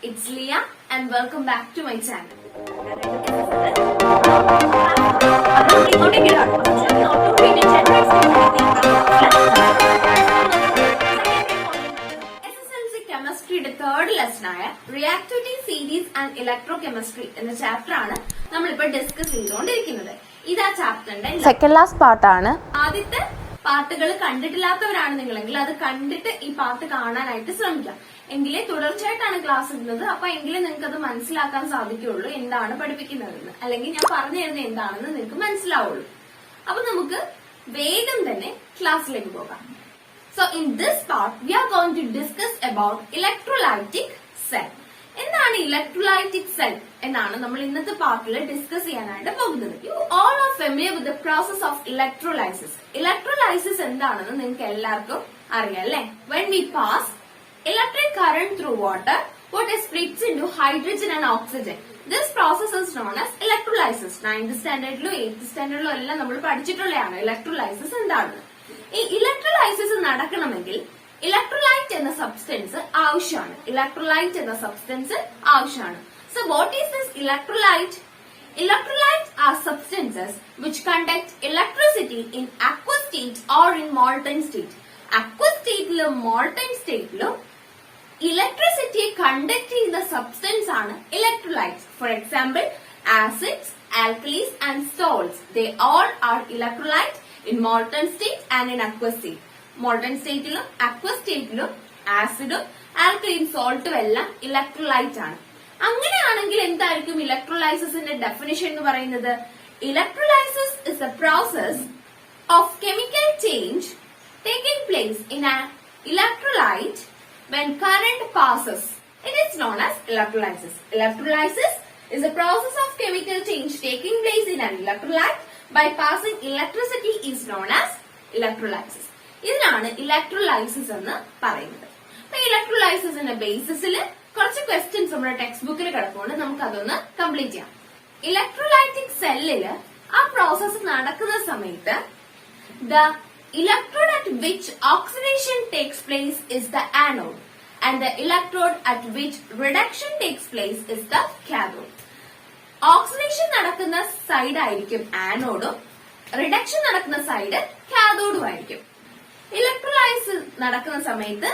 it's Leah and welcome back to my channel. SSLC Chemistry third lesson Reactivity series and Electrochemistry in the chapter ആണ് നമ്മളിപ്പോൾ discuss ചെയ്തുകൊണ്ടിരിക്കുന്നത്. ഇതാ ചാപ്റ്ററിന്റെ second last പാർട്ടാണ്. ആദ്യത്തെ പാർട്ടുകൾ കണ്ടിട്ടില്ലാത്തവരാണ് നിങ്ങളെങ്കിൽ അത് കണ്ടിട്ട് ഈ പാർട്ട് കാണാനായിട്ട് ശ്രമിക്കാം. എങ്കിലേ തുടർച്ചയായിട്ടാണ് ക്ലാസ് ഇടുന്നത്. അപ്പൊ എങ്കിലേ നിങ്ങൾക്ക് അത് മനസ്സിലാക്കാൻ സാധിക്കുള്ളൂ എന്താണ് പഠിപ്പിക്കുന്നതെന്ന്, അല്ലെങ്കിൽ ഞാൻ പറഞ്ഞു തരുന്നത് എന്താണെന്ന് നിങ്ങൾക്ക് മനസ്സിലാവുള്ളൂ. അപ്പൊ നമുക്ക് വേഗം തന്നെ ക്ലാസ്സിലേക്ക് പോകാം. So in this part we are going to discuss about electrolytic cell. എന്താണ് ഇലക്ട്രോലൈറ്റിക് സെൽ എന്നാണ് നമ്മൾ ഇന്നത്തെ പാർട്ടിൽ ഡിസ്കസ് ചെയ്യാനായിട്ട് പോകുന്നത്. You all are familiar with the process of electrolysis. Electrolysis എന്താണെന്ന് നിങ്ങൾക്ക് എല്ലാവർക്കും അറിയാം അല്ലെ? When we pass electric current through water, what is splits into hydrogen and oxygen. This process is known as electrolysis. 9th standardലും 8th standardലും എല്ലാം നമ്മൾ പഠിച്ചിട്ടുള്ളതാണ് electrolysis എന്താണെന്ന്. ഈ electrolysis നടക്കണമെങ്കിൽ ഇലക്ട്രോലൈറ്റ് എന്ന സബ്സ്റ്റൻസ് ആവശ്യമാണ്. ഇലക്ട്രോലൈറ്റ് എന്ന സബ്സ്റ്റൻസ് ആവശ്യമാണ്. So what is this electrolyte? Electrolytes are substances which conduct electricity in aqueous state or in molten state. Aqueous സ്റ്റേറ്റിലും മോൾട്ടൺ സ്റ്റേറ്റിലും ഇലക്ട്രിസിറ്റിയെ കണ്ടക്ട് ചെയ്യുന്ന സബ്സ്റ്റൻസ് ആണ് electrolytes. For example acids, alkalis and salts. They all are electrolyte in molten state and in aqueous state. Molten സ്റ്റേറ്റിലും aqueous സ്റ്റേറ്റിലും ആസിഡും alkaline സോൾട്ടും എല്ലാം electrolyte ആണ്. അങ്ങനെയാണെങ്കിൽ എന്തായിരിക്കും ഇലക്ട്രോലൈസിന്റെ ഡെഫിനിഷൻ എന്ന് പറയുന്നത്? Electrolysis is A process of chemical change taking place in an electrolyte when current passes. It is known as electrolysis. Electrolysis is a process of chemical change taking place in an electrolyte by passing electricity is known as electrolysis. ഇതിനാണ് electrolysis എന്ന് പറയുന്നത്. ഇലക്ട്രോലൈസിന്റെ ബേസിസിൽ കുറച്ച് questions നമ്മുടെ text ബുക്കിൽ കിടപ്പുണ്ട്. നമുക്ക് അതൊന്ന് complete ചെയ്യാം. ഇലക്ട്രോലൈറ്റിക് സെല്ലില് ആ പ്രോസസ് നടക്കുന്ന സമയത്ത് the electrode at which oxidation takes place is the anode and the electrode at which reduction takes place is the cathode. Oxidation നടക്കുന്ന സൈഡ് ആയിരിക്കും ആനോഡും റിഡക്ഷൻ നടക്കുന്ന സൈഡ് കാഥോഡും ആയിരിക്കും. ഇലക്ട്രോലൈസ് നടക്കുന്ന സമയത്ത്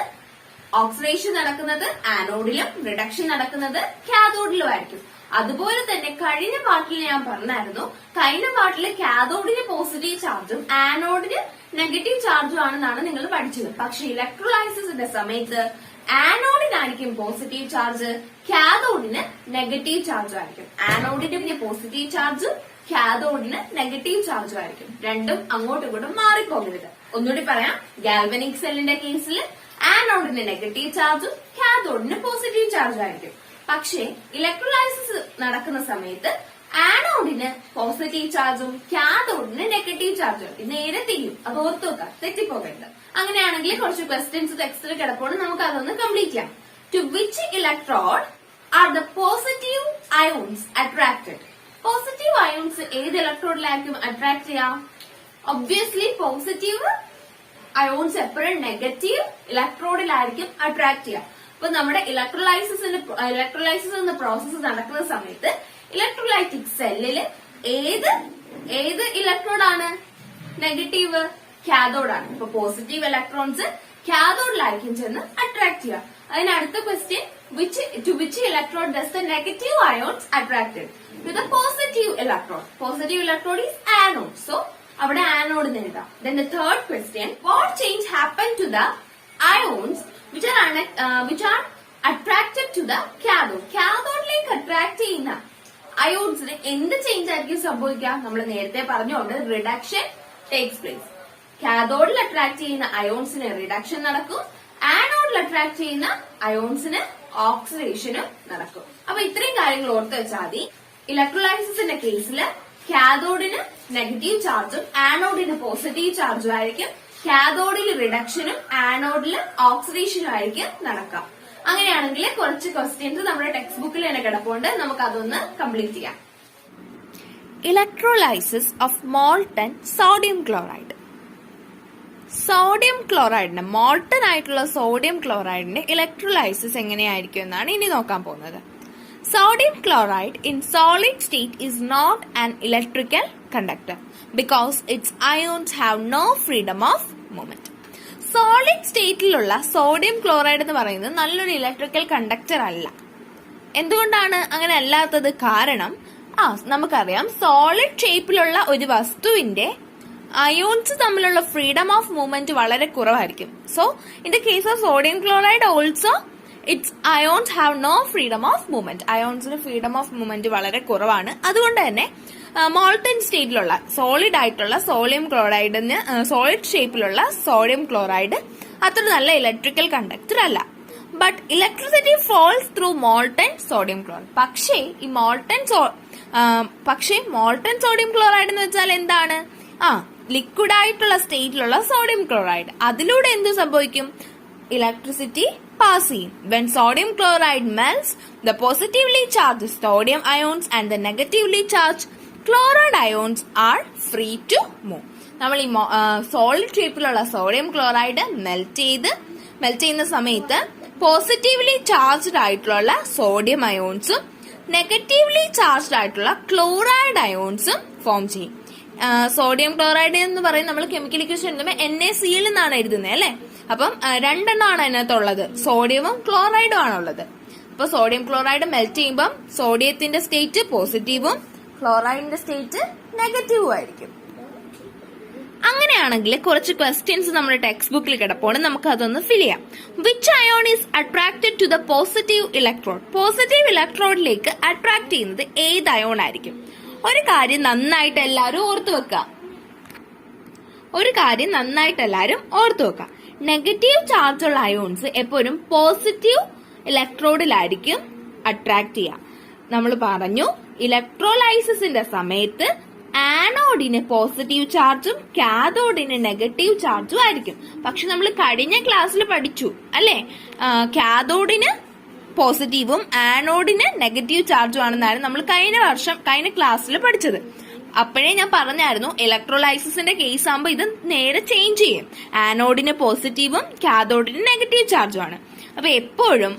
ഓക്സിഡേഷൻ നടക്കുന്നത് ആനോഡിലും റിഡക്ഷൻ നടക്കുന്നത് കാഥോഡിലും ആയിരിക്കും. അതുപോലെ തന്നെ കഴിഞ്ഞ പാർട്ടിൽ ഞാൻ പറഞ്ഞായിരുന്നു, കഴിഞ്ഞ പാർട്ടിൽ കാഥോഡിന് പോസിറ്റീവ് ചാർജും ആനോഡിന് നെഗറ്റീവ് ചാർജും ആണെന്നാണ് നിങ്ങൾ പഠിച്ചത്. പക്ഷെ ഇലക്ട്രോലൈസിന്റെ സമയത്ത് ആനോഡിനായിരിക്കും പോസിറ്റീവ് ചാർജ്, കാഥോഡിന് നെഗറ്റീവ് ചാർജും ആയിരിക്കും. ആനോഡിന് പോസിറ്റീവ് ചാർജും കാഥോഡിന് നെഗറ്റീവ് ചാർജും ആയിരിക്കും. രണ്ടും അങ്ങോട്ടും ഇങ്ങോട്ടും മാറിപ്പോകരുത്. ഒന്നുകൂടി പറയാം, ഗാൽവനിക് സെല്ലിന്റെ കേസിൽ ആനോഡിന് നെഗറ്റീവ് ചാർജും കാഥോഡിന് പോസിറ്റീവ് ചാർജും ആയിരിക്കും. പക്ഷേ ഇലക്ട്രോലൈസിസ് നടക്കുന്ന സമയത്ത് ആനോഡിന് പോസിറ്റീവ് ചാർജും കാഥോഡിന് നെഗറ്റീവ് ചാർജും. ഇത് നേരെ തിരിയും, അത് ഓർത്തു വെക്കാം, തെറ്റിപ്പോകരുത്. അങ്ങനെയാണെങ്കിൽ കുറച്ച് ക്വസ്റ്റ്യൻസ് ടെക്സ്റ്റിൽ കിടപ്പുണ്ട്, നമുക്ക് അതൊന്ന് കംപ്ലീറ്റ് ചെയ്യാം. To which electrode are the positive ions attracted? Positive ions ഏത് ഇലക്ട്രോഡിലായിരിക്കും അട്രാക്ട് ചെയ്യാം? ഒബ്വിയസ്ലി പോസിറ്റീവ് അയോൺസ് എപ്പോഴും നെഗറ്റീവ് ഇലക്ട്രോഡിലായിരിക്കും അട്രാക്ട് ചെയ്യുക. അപ്പൊ നമ്മുടെ ഇലക്ട്രോലൈസിസ് എന്ന പ്രോസസ്സ് നടക്കുന്ന സമയത്ത് ഇലക്ട്രോലൈറ്റിക് സെല്ലില് ഏത് ഇലക്ട്രോഡാണ് നെഗറ്റീവ്? കാഥോഡാണ്. ഇപ്പൊ പോസിറ്റീവ് ഇലക്ട്രോൺസ് കാഥോഡിലായിരിക്കും ചെന്ന് അട്രാക്ട് ചെയ്യുക. അതിനടുത്ത question, to which electrode does the negative ions attracted? To the positive electrode. Positive electrode is anode, so അവിടെ ആനോഡ് എഴുതാം. Then the third question, what change happened to the ions which are attracted to the cathode? കാഥോഡിലേക്ക് attract ചെയ്യുന്ന അയോൺസിന് എന്ത് change ആയിരിക്കും സംഭവിക്കുക? നമ്മൾ നേരത്തെ പറഞ്ഞുകൊണ്ട് റിഡക്ഷൻ ടേക്സ് പ്ലേസ്. കാഥോഡിൽ അട്രാക്ട് ചെയ്യുന്ന അയോൺസിന് റിഡക്ഷൻ നടക്കും, ആനോഡിൽ അട്രാക്ട് ചെയ്യുന്ന അയോൺസിന് ഓക്സിഡേഷനും നടക്കും. അപ്പൊ ഇത്രയും കാര്യങ്ങൾ ഓർത്ത് വെച്ചാൽ മതി. ഇലക്ട്രോലൈസിന്റെ കേസിൽ കാഥോഡിന് നെഗറ്റീവ് ചാർജും ആനോഡിന് പോസിറ്റീവ് ചാർജും ആയിരിക്കും. കാഥോഡിൽ റിഡക്ഷനും ആനോഡിൽ ഓക്സിഡേഷനും ആയിരിക്കും നടക്കാം. അങ്ങനെയാണെങ്കിൽ കുറച്ച് ക്വസ്റ്റ്യൻസ് നമ്മുടെ ടെക്സ്റ്റ് ബുക്കിൽ തന്നെ കിടപ്പുണ്ട്, നമുക്ക് അതൊന്ന് കംപ്ലീറ്റ് ചെയ്യാം. Electrolysis of molten sodium chloride. Sodium ക്ലോറൈഡിന്റെ മോൾട്ടൺ ആയിട്ടുള്ള സോഡിയം ക്ലോറൈഡിന്റെ ഇലക്ട്രോലൈസിസ് എങ്ങനെയായിരിക്കും എന്നാണ് ഇനി നോക്കാൻ പോകുന്നത്. Sodium chloride in solid state is not an electrical conductor because its ions have no freedom of movement. Solid സ്റ്റേറ്റിലുള്ള സോഡിയം ക്ലോറൈഡ് എന്ന് പറയുന്നത് നല്ലൊരു ഇലക്ട്രിക്കൽ കണ്ടക്ടർ അല്ല. എന്തുകൊണ്ടാണ് അങ്ങനെ അല്ലാത്തത്? കാരണം നമുക്കറിയാം സോളിഡ് ഷേപ്പിലുള്ള ഒരു വസ്തുവിന്റെ അയോൺസ് തമ്മിലുള്ള ഫ്രീഡം ഓഫ് മൂവ്മെന്റ് വളരെ കുറവായിരിക്കും. So in the case of sodium chloride also its ions have no freedom of movement. അയോൺസിന് ഫ്രീഡം ഓഫ് മൂവ്മെന്റ് വളരെ കുറവാണ്. അതുകൊണ്ട് തന്നെ മോൾട്ടൺ സ്റ്റേറ്റിലുള്ള സോളിഡ് ആയിട്ടുള്ള സോഡിയം ക്ലോറൈഡിന് സോളിഡ് ഷേപ്പിലുള്ള സോഡിയം ക്ലോറൈഡ് അത്ര നല്ല ഇലക്ട്രിക്കൽ കണ്ടക്ടർ അല്ല. But electricity flows through molten sodium chloride. പക്ഷേ മോൾട്ടൺ സോഡിയം ക്ലോറൈഡ് എന്ന് വെച്ചാൽ എന്താണ്? ലിക്വിഡ് ആയിട്ടുള്ള സ്റ്റേറ്റിലുള്ള സോഡിയം ക്ലോറൈഡ്. അതിലൂടെ എന്ത് സംഭവിക്കും? ഇലക്ട്രിസിറ്റി pass ചെയ്യും. When sodium chloride melts, the positively charged sodium ions and the negatively charged chloride ions are free to move. നമ്മൾ ഈ സോളിഡ് ഷേപ്പിലുള്ള സോഡിയം ക്ലോറൈഡ് മെൽറ്റ് ചെയ്യുന്ന സമയത്ത് പോസിറ്റീവ്ലി ചാർജ്ഡ് ആയിട്ടുള്ള സോഡിയം അയോൺസും നെഗറ്റീവ്ലി ചാർജ്ഡ് ആയിട്ടുള്ള ക്ലോറൈഡ് അയോൺസും ഫോം ചെയ്യും. Sodium chloride എന്ന് പറയും നമ്മൾ കെമിക്കൽ ഇക്വേഷൻ എഴുതുമ്പോൾ NaCl എന്നാണ് എഴുതുന്നത് അല്ലെ. അപ്പം രണ്ടെണ്ണമാണ് അതിനകത്തുള്ളത്, സോഡിയവും ക്ലോറൈഡും ആണുള്ളത്. അപ്പൊ സോഡിയം ക്ലോറൈഡ് മെൽറ്റ് ചെയ്യുമ്പോൾ സോഡിയത്തിന്റെ സ്റ്റേറ്റ് പോസിറ്റീവും ക്ലോറൈഡിന്റെ സ്റ്റേറ്റ് നെഗറ്റീവും ആയിരിക്കും. അങ്ങനെയാണെങ്കിൽ കുറച്ച് ക്വസ്റ്റ്യൻസ് നമ്മുടെ ടെക്സ്റ്റ് ബുക്കിൽ കിടപ്പോണ്, നമുക്ക് അതൊന്ന് ഫിൽ ചെയ്യാം. Which ion is attracted to the positive electrode? Positive ഇലക്ട്രോഡിലേക്ക് അട്രാക്ട് ചെയ്യുന്നത് ഏത് അയോൺ ആയിരിക്കും? ഒരു കാര്യം നന്നായിട്ട് എല്ലാവരും ഓർത്തു വെക്കുക. നെഗറ്റീവ് ചാർജുള്ള അയോൺസ് എപ്പോഴും പോസിറ്റീവ് ഇലക്ട്രോഡിലായിരിക്കും അട്രാക്ട് ചെയ്യുക. നമ്മൾ പറഞ്ഞു ഇലക്ട്രോലൈസിന്റെ സമയത്ത് ആനോഡിന് പോസിറ്റീവ് ചാർജും കാഥോഡിന് നെഗറ്റീവ് ചാർജും ആയിരിക്കും. പക്ഷെ നമ്മൾ കഴിഞ്ഞ ക്ലാസ്സിൽ പഠിച്ചു അല്ലെ, കാഥോഡിന് പോസിറ്റീവും ആനോഡിന് നെഗറ്റീവ് ചാർജും ആണെന്നാണ് നമ്മൾ കഴിഞ്ഞ ക്ലാസ്സിൽ പഠിച്ചത്. അപ്പോഴേ ഞാൻ പറഞ്ഞായിരുന്നു ഇലക്ട്രോലൈസിന്റെ കേസ് ആകുമ്പോൾ ഇത് നേരെ ചേഞ്ച് ചെയ്യും. ആനോഡിന് പോസിറ്റീവും കാഥോഡിന് നെഗറ്റീവ് ചാർജും ആണ്. അപ്പൊ എപ്പോഴും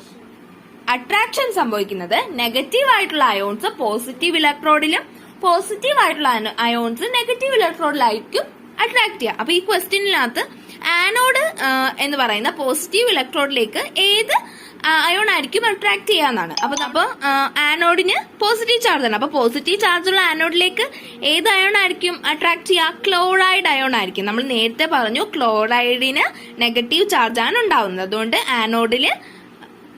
അട്രാക്ഷൻ സംഭവിക്കുന്നത് നെഗറ്റീവ് ആയിട്ടുള്ള അയോൺസ് പോസിറ്റീവ് ഇലക്ട്രോഡിലും പോസിറ്റീവ് ആയിട്ടുള്ള അയോൺസ് നെഗറ്റീവ് ഇലക്ട്രോഡിലായിരിക്കും അട്രാക്ട് ചെയ്യുക. അപ്പൊ ഈ ക്വസ്റ്റ്യനിനകത്ത് ആനോഡ് എന്ന് പറയുന്ന പോസിറ്റീവ് ഇലക്ട്രോഡിലേക്ക് ഏത് അയോൺ ആയിരിക്കും അട്രാക്ട് ചെയ്യാന്നാണ്. അപ്പൊ ആനോഡിന് പോസിറ്റീവ് ചാർജ് ആണ്. അപ്പൊ പോസിറ്റീവ് ചാർജുള്ള ആനോഡിലേക്ക് ഏത് അയോൺ ആയിരിക്കും അട്രാക്ട് ചെയ്യുക? ക്ലോറൈഡ് അയോൺ ആയിരിക്കും. നമ്മൾ നേരത്തെ പറഞ്ഞു ക്ലോറൈഡിന് നെഗറ്റീവ് ചാർജ് ആണ് ഉണ്ടാവുന്നത്, അതുകൊണ്ട് ആനോഡില്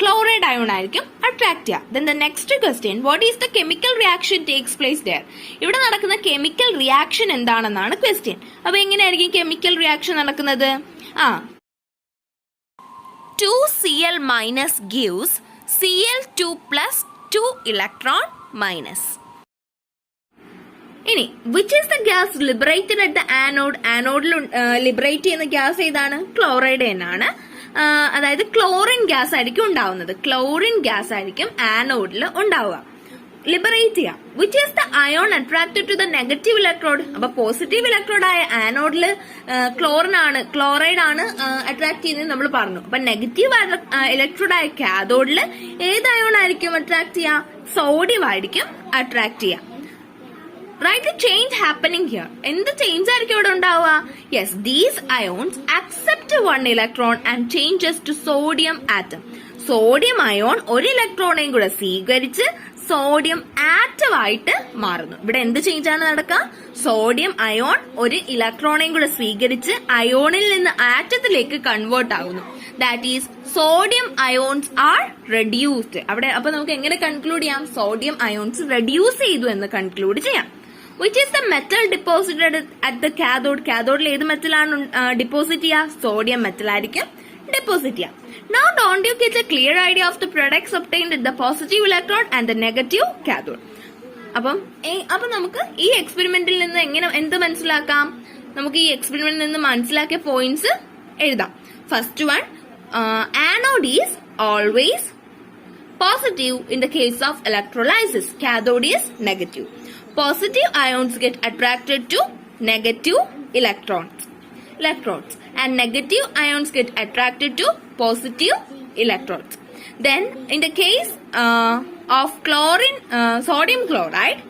ക്ലോറൈഡ് അയോൺ ആയിരിക്കും അട്രാക്ട് ചെയ്യുക. Then the next question, what is the chemical reaction takes place there? ഇവിടെ നടക്കുന്ന കെമിക്കൽ റിയാക്ഷൻ എന്താണെന്നാണ് ക്വസ്റ്റ്യൻ. അപ്പൊ എങ്ങനെയായിരിക്കും കെമിക്കൽ റിയാക്ഷൻ നടക്കുന്നത്? 2Cl minus gives Cl2 plus 2 electron minus. ഇനി which is the gas liberated at the anode? ആനോഡിൽ liberate ചെയ്യുന്ന gas ഏതാണ്? ക്ലോറൈഡ് എന്നാണ്. അതായത് ക്ലോറിൻ ഗ്യാസ് ആയിരിക്കും ഉണ്ടാവുന്നത്. ക്ലോറിൻ ഗ്യാസ് ആയിരിക്കും ആനോഡിൽ ഉണ്ടാവുക, ലിബറേറ്റ് ചെയ്യാം. Which is the ion attracted to the negative electrode? അപ്പൊ പോസിറ്റീവ് ഇലക്ട്രോഡായ ആനോഡില് ക്ലോറൈഡ് ആണ് അട്രാക്ട് ചെയ്യുന്നത് നമ്മൾ പറഞ്ഞു. അപ്പൊ നെഗറ്റീവ് ഇലക്ട്രോഡായ കാഥോഡില് ഏത് അയോൺ ആയിരിക്കും അട്രാക്ട് ചെയ്യുക? സോഡിയം ആയിരിക്കും അട്രാക്ട് ചെയ്യുക. Write the change happening here. എന്ത് ചേഞ്ച് ആയിരിക്കും ഇവിടെ ഉണ്ടാവുക? Yes, these ions accept one electron and changes to sodium atom. Sodium ion ഒരു ഇലക്ട്രോണേയും കൂടെ സ്വീകരിച്ച് സോഡിയം ആറ്റം ആയിട്ട് മാറുന്നു. ഇവിടെ എന്ത് ചേഞ്ച് ആണ് നടക്കുക? സോഡിയം അയോൺ ഒരു ഇലക്ട്രോണേയും കൂടെ സ്വീകരിച്ച് അയോണിൽ നിന്ന് ആറ്റത്തിലേക്ക് കൺവേർട്ട് ആകുന്നു. That is sodium ions R reduced. അവിടെ അപ്പൊ നമുക്ക് എങ്ങനെ കൺക്ലൂഡ് ചെയ്യാം? സോഡിയം അയോൺസ് റെഡ്യൂസ് ചെയ്തു എന്ന് കൺക്ലൂഡ് ചെയ്യാം. Which is the metal deposited at the cathode? കാഥോഡിൽ ഏത് മെറ്റലാണ് ഡിപ്പോസിറ്റ് ചെയ്യുക? സോഡിയം മെറ്റൽ ആയിരിക്കും ഡിപ്പോസിറ്റ് ചെയ്യുക. Now don't you get a clear idea of the products obtained at the positive electrode and the negative cathode? അപ്പം നമുക്ക് ഈ എക്സ്പെരിമെന്റിൽ നിന്ന് എന്ത് മനസ്സിലാക്കാം? നമുക്ക് ഈ എക്സ്പെരിമെന്റിൽ നിന്ന് മനസ്സിലാക്കിയ പോയിന്റ്സ് എഴുതാം. First one, anode is always positive in the case of electrolysis. Cathode is negative. Positive ions get attracted to negative electrons. and negative ions get attracted to positive electrodes. Then in the case of sodium chloride,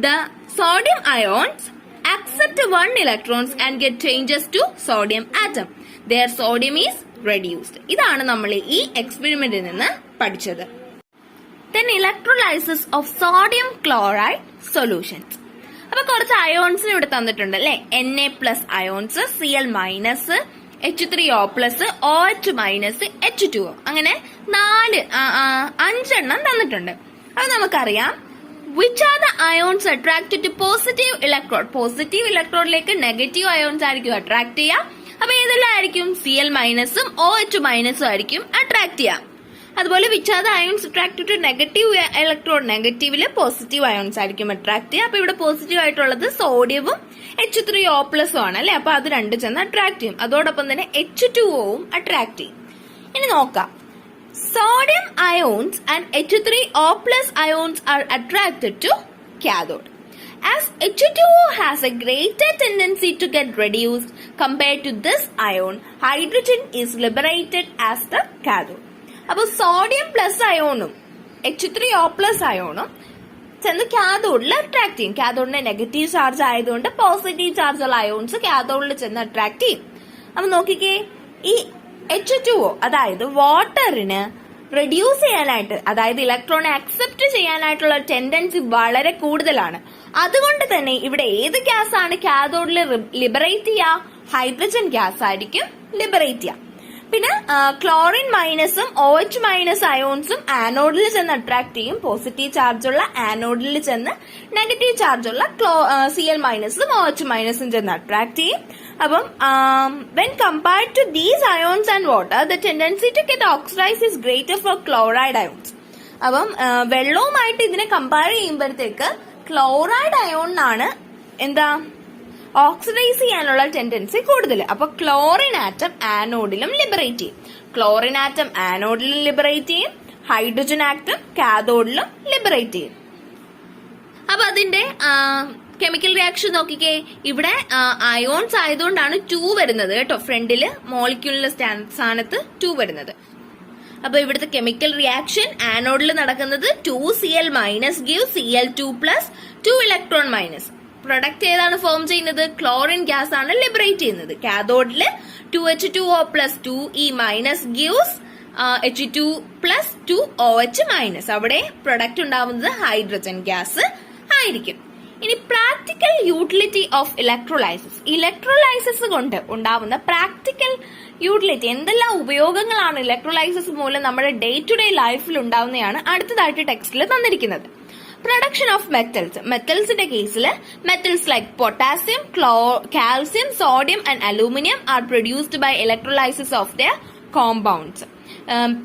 the sodium ions accept 1 electrons and get changes to sodium atom. Their sodium is reduced. ഇതാണ് നമ്മൾ ഈ എക്സ്പെരിമെന്റിൽ നിന്ന് പഠിച്ചത്. Then electrolysis of sodium chloride solutions. അപ്പൊ കുറച്ച് അയോൺസിന് ഇവിടെ തന്നിട്ടുണ്ട് അല്ലെ. Na+ ions, Cl-, H3O+, OH-, H2O, അങ്ങനെ 5 എണ്ണം തന്നിട്ടുണ്ട്. അത് നമുക്കറിയാം. Which are the ions attracted to positive electrode? Positive ഇലക്ട്രോഡിലേക്ക് നെഗറ്റീവ് അയോൺസ് ആയിരിക്കും അട്രാക്ട് ചെയ്യുക. അപ്പൊ ഏതെല്ലാം ആയിരിക്കും? Cl-, OH- ആയിരിക്കും അട്രാക്ട് ചെയ്യുക. അതുപോലെ which are the ions attracted to negative electrode? നെഗറ്റീവില് പോസിറ്റീവ് അയോൺസ് ആയിരിക്കും അട്രാക്ട് ചെയ്യുക. അപ്പൊ ഇവിടെ പോസിറ്റീവ് ആയിട്ടുള്ളത് സോഡിയവും H3O+ ആണ് അല്ലെ. അപ്പൊ അത് രണ്ട് ചെന്ന് അട്രാക്ട് ചെയ്യും. അതോടൊപ്പം തന്നെ H2Oയും അട്രാക്ട് ചെയ്യും. ഇനി നോക്കാം. Sodium ions and H3O+ ions are attracted to cathode. As H2O has a greater tendency to get reduced compared to this ion, hydrogen is liberated as the cathode. അപ്പോൾ സോഡിയം പ്ലസ് അയോണും H3O+ അയോണും ചെന്ന് കാഥോഡിൽ attract ചെയ്യും. കാഥോഡിന്റെ negative charge ആയതുകൊണ്ട് positive charge ഉള്ള ions കാഥോഡിൽ ചെന്ന് attract ചെയ്യും. അപ്പൊ നോക്കിക്കേ, ഈ H2O അതായത് വാട്ടറിന് റെഡ്യൂസ് ചെയ്യാനായിട്ട്, അതായത് ഇലക്ട്രോണെ അക്സെപ്റ്റ് ചെയ്യാനായിട്ടുള്ള ടെൻഡൻസി വളരെ കൂടുതലാണ്. അതുകൊണ്ട് തന്നെ ഇവിടെ ഏത് ഗ്യാസ് ആണ് കാഥോഡിൽ ലിബറേറ്റ് ചെയ്യുക? ഹൈഡ്രജൻ ഗ്യാസ് ആയിരിക്കും ലിബറേറ്റ് ചെയ്യുക. പിന്നെ ക്ലോറിൻ മൈനസും OH- അയോൺസും ആനോഡിൽ ചെന്ന് അട്രാക്ട് ചെയ്യും. പോസിറ്റീവ് ചാർജുള്ള ആനോഡിൽ ചെന്ന് നെഗറ്റീവ് ചാർജുള്ള Cl- OH- ചെന്ന് അട്രാക്ട് ചെയ്യും. അപ്പം when compared to these ions and water, the tendency to get oxidized is greater for chloride ions. അപ്പം വെള്ളവുമായിട്ട് ഇതിനെ കമ്പയർ ചെയ്യുമ്പോഴത്തേക്ക് ക്ലോറൈഡ് അയോണിനാണ് എന്താ ഓക്സിഡൈസ് ചെയ്യാനുള്ള ടെൻഡൻസി കൂടുതൽ. അപ്പൊ ക്ലോറിൻ ആറ്റം ആനോഡിലും ലിബറേറ്റ് ചെയ്യും. ക്ലോറിൻ ആറ്റം ആനോഡിലും ലിബറേറ്റ് ചെയ്യും. ഹൈഡ്രജൻ ആറ്റം കാഥോഡിലും ലിബറേറ്റ് ചെയ്യും. അപ്പൊ അതിന്റെ കെമിക്കൽ റിയാക്ഷൻ നോക്കിക്കേ. ഇവിടെ അയോൺസ് ആയതുകൊണ്ടാണ് 2 വരുന്നത് കേട്ടോ. ഫ്രണ്ടില് മോളിക്യൂളിന്റെ സ്ഥാനത്ത് 2 വരുന്നത്. അപ്പൊ ഇവിടുത്തെ കെമിക്കൽ റിയാക്ഷൻ ആനോഡിൽ നടക്കുന്നത് 2Cl- give Cl2+, 2 electron minus. Product ഏതാണ് ഫോം ചെയ്യുന്നത്? ക്ലോറിൻ ഗ്യാസ് ആണ് ലിബറേറ്റ് ചെയ്യുന്നത്. കാഥോഡില് 2H2O+, 2E- gives H2+, 2OH-. അവിടെ പ്രൊഡക്റ്റ് ഉണ്ടാവുന്നത് ഹൈഡ്രജൻ ഗ്യാസ് ആയിരിക്കും. ഇനി practical utility of electrolysis. Electrolysis കൊണ്ട് ഉണ്ടാവുന്ന പ്രാക്ടിക്കൽ യൂട്ടിലിറ്റി, എന്തെല്ലാം ഉപയോഗങ്ങളാണ് ഇലക്ട്രോലൈസിസ് മൂലം നമ്മുടെ ഡേ ടു ഡേ ലൈഫിൽ ഉണ്ടാവുന്നതാണ് അടുത്തതായിട്ട് ടെക്സ്റ്റിൽ തന്നിരിക്കുന്നത്. Production of metals. മെറ്റൽസിന്റെ കേസിൽ metals like potassium, calcium, sodium and aluminium are produced by electrolysis of their compounds.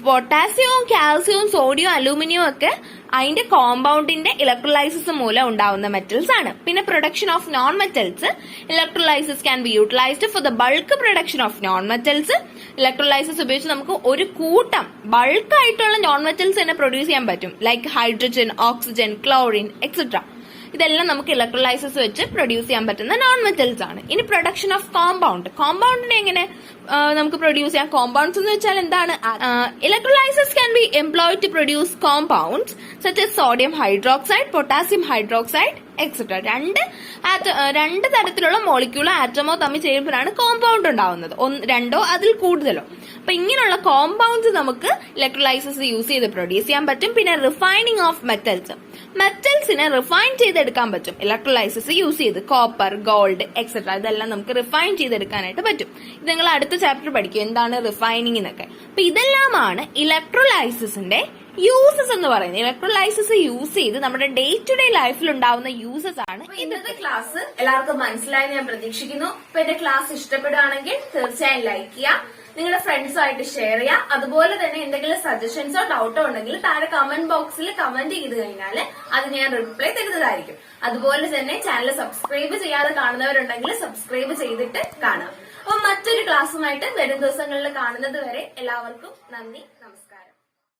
പൊട്ടാസ്യവും കാൽസ്യവും സോഡിയവും അലൂമിനിയവും ഒക്കെ അതിന്റെ കോമ്പൗണ്ടിന്റെ ഇലക്ട്രോലൈസിസ് മൂലം ഉണ്ടാവുന്ന മെറ്റൽസ് ആണ്. പിന്നെ production of non metals. Electrolysis can be utilised for the bulk production of non metals. Electrolysis ഉപയോഗിച്ച് നമുക്ക് ഒരു കൂട്ടം ബൾക്കായിട്ടുള്ള നോൺ മെറ്റൽസ് തന്നെ പ്രൊഡ്യൂസ് ചെയ്യാൻ പറ്റും. Like hydrogen, oxygen, chlorine etcetera. ഇതെല്ലാം നമുക്ക് ഇലക്ട്രോലൈസിസ് വെച്ച് പ്രൊഡ്യൂസ് ചെയ്യാൻ പറ്റുന്ന നോൺ മെറ്റൽസ് ആണ്. ഇനി പ്രൊഡക്ഷൻ ഓഫ് കോമ്പൗണ്ട്. കോമ്പൗണ്ടിനെ എങ്ങനെ നമുക്ക് പ്രൊഡ്യൂസ് ചെയ്യാം? കോമ്പൗണ്ട്സ് എന്ന് വെച്ചാൽ എന്താണ്? Electrolysis can be employed to produce compounds such as sodium hydroxide, potassium hydroxide etcetera. രണ്ട് തരത്തിലുള്ള മോളിക്യൂളോ ആറ്റമോ തമ്മിൽ ചേരുമ്പോഴാണ് കോമ്പൗണ്ട് ഉണ്ടാവുന്നത്. രണ്ടോ അതിൽ കൂടുതലോ. അപ്പൊ ഇങ്ങനെയുള്ള കോമ്പൗണ്ട്സ് നമുക്ക് ഇലക്ട്രോലൈസിസ് യൂസ് ചെയ്ത് പ്രൊഡ്യൂസ് ചെയ്യാൻ പറ്റും. പിന്നെ റിഫൈനിങ് ഓഫ് മെറ്റൽസ്. മെറ്റൽസിനെ റിഫൈൻ ചെയ്തെടുക്കാൻ പറ്റും ഇലക്ട്രോലൈസിസ് യൂസ് ചെയ്ത്. കോപ്പർ, ഗോൾഡ് എക്സെട്ര ഇതെല്ലാം നമുക്ക് റിഫൈൻ ചെയ്തെടുക്കാനായിട്ട് പറ്റും. ഇത് നിങ്ങൾ അടുത്ത ചാപ്റ്റർ പഠിക്കും എന്താണ് റിഫൈനിങ് എന്നൊക്കെ. അപ്പൊ ഇതെല്ലാമാണ് ഇലക്ട്രോലൈസിസിന്റെ യൂസസ് എന്ന് പറയുന്നത്. ഇലക്ട്രോലൈസിസ് യൂസ് ചെയ്ത് നമ്മുടെ ഡേ ടു ഡേ ലൈഫിൽ ഉണ്ടാവുന്ന യൂസസ് ആണ്. ഇന്നത്തെ ക്ലാസ് എല്ലാവർക്കും മനസ്സിലായി ഞാൻ പ്രതീക്ഷിക്കുന്നു. അപ്പൊ എന്റെ ക്ലാസ് ഇഷ്ടപ്പെടുകയാണെങ്കിൽ തീർച്ചയായും ലൈക്ക് ചെയ്യുക, നിങ്ങളുടെ ഫ്രണ്ട്സുമായിട്ട് ഷെയർ ചെയ്യുക. അതുപോലെ തന്നെ എന്തെങ്കിലും സജഷൻസോ ഡൗട്ടോ ഉണ്ടെങ്കിൽ താഴെ കമന്റ് ബോക്സിൽ കമന്റ് ചെയ്ത് കഴിഞ്ഞാൽ അത് ഞാൻ റിപ്ലൈ തരുന്നതായിരിക്കും. അതുപോലെ തന്നെ ചാനൽ സബ്സ്ക്രൈബ് ചെയ്യാതെ കാണുന്നവരുണ്ടെങ്കിൽ സബ്സ്ക്രൈബ് ചെയ്തിട്ട് കാണാം. അപ്പൊ മറ്റൊരു ക്ലാസ്സുമായിട്ട് വരും ദിവസങ്ങളിൽ കാണുന്നത് വരെ എല്ലാവർക്കും നന്ദി.